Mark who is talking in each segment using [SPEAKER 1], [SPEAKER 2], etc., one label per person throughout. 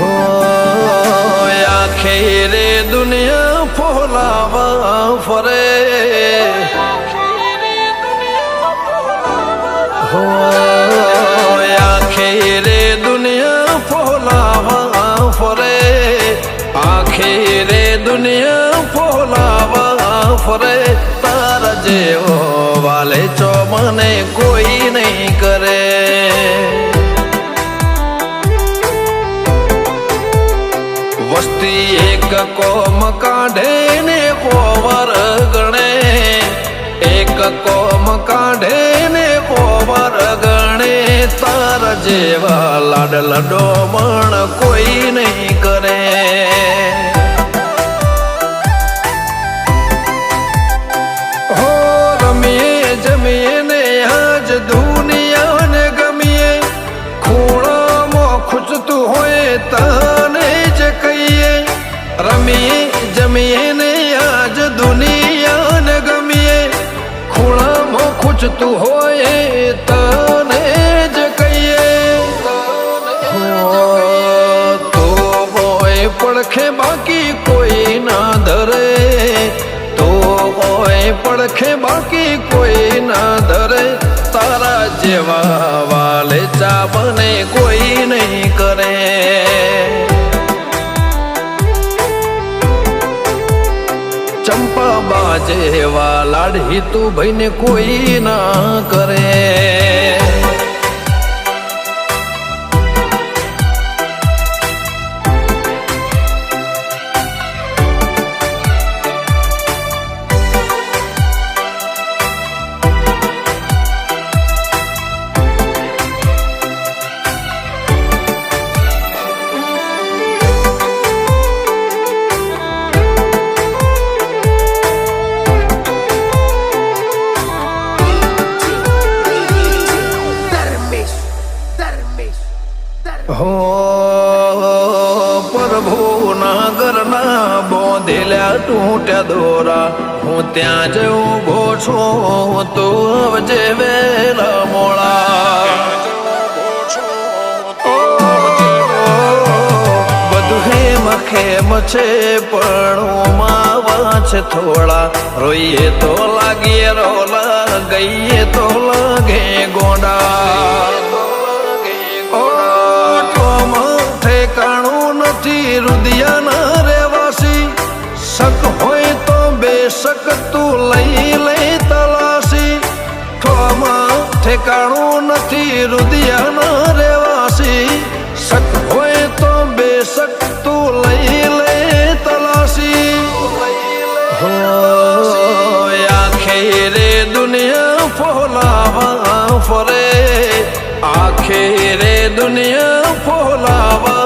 [SPEAKER 1] हो आखेरे दुनिया फोलावा फरे हो आखेरे दुनिया फोलावा फरे आखेरे दुनिया फोलावा फरे तारा जेवो वाले चो मने कोई नहीं करे वस्ती एक कोम काढ़े ने पोवर गणे एक कोम काढ़े ने पोवर गणे तार जेवा लाड लडो मण कोई नहीं करे हो रमिए जमिए ने आज दुनिया ने गमिए खूणा मो खुच तू होए ताने ज कहिए रमिए जमिए ने आज दुनिया ने गमिए खूणा मो खुच तू होए ताने ज कहिए हो तो होए पड़खे बाकी कोई ना धरे तो होए पड़खे बाकी कोई ना धरे तारा जेवा वाले चावने कोई नहीं करे चंपा बाजे वाला लाड़ी तू भाई ने कोई ना करे हो प्रभु नागरना बोधेल्या टूट्या दोरा हूँ त्या ज ऊभो छो तो अवजे वेला मोळा બધું મખેમ છે પણ માવા છે થોડા રોઈએ તો લાગીએ રોલા ગઈએ તો લાગે ગોંડા रुदियाना रेवासी शक होय तो बेशक तू लई ले तलाशी ठोमा ठेकाणू नथी रुदियाना रेवासी शक होय तो बेशक तू लई ले तलाशी हो आखेरे दुनिया फोलावा फरे आखेरे दुनिया फोलावा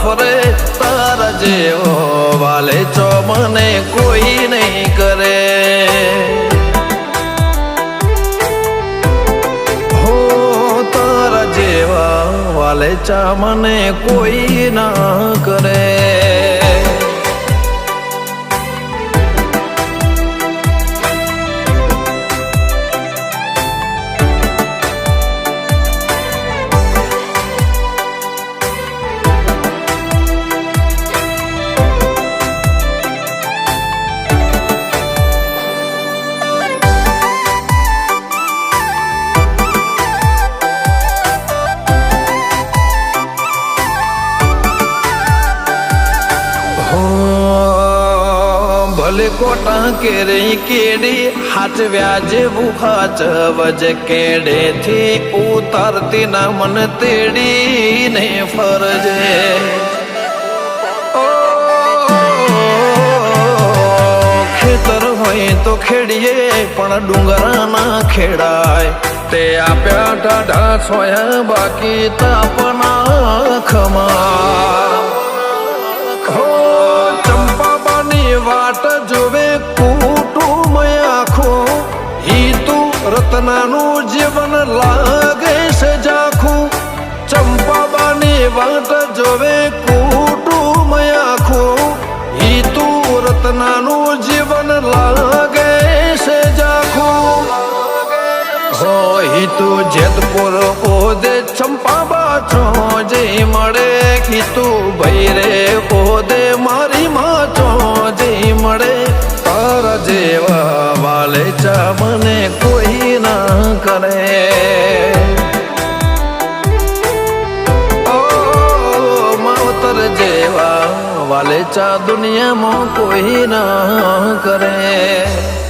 [SPEAKER 1] फरे तारा जेवो वाले चो मने कोई नहीं करे हो तारा जेवा वाले चा मने कोई ना करे भले कोटा केरे केड़ी हाथ व्याजे बुखाच वज केड़े थी उतारती ना मन तेड़ी ने फरजे खेतर होए तो खेड़िए पण डूंगरा ना खेड़ाय ते आप्या ढाढा सोया बाकी तापना खमा वाट जोवे कुटुंब आखो ही तू रत्नानु जीवन लागे से जाखू चंपाबानी वाट जोवे कुटुंब आखो ही तू रत्नानु जीवन लागे से जाखू हो ही तू जेतपुर ओदे चंपा बाछो जे मड़े की तू भाई ચા દુનિયામાં કોઈ ના કરે.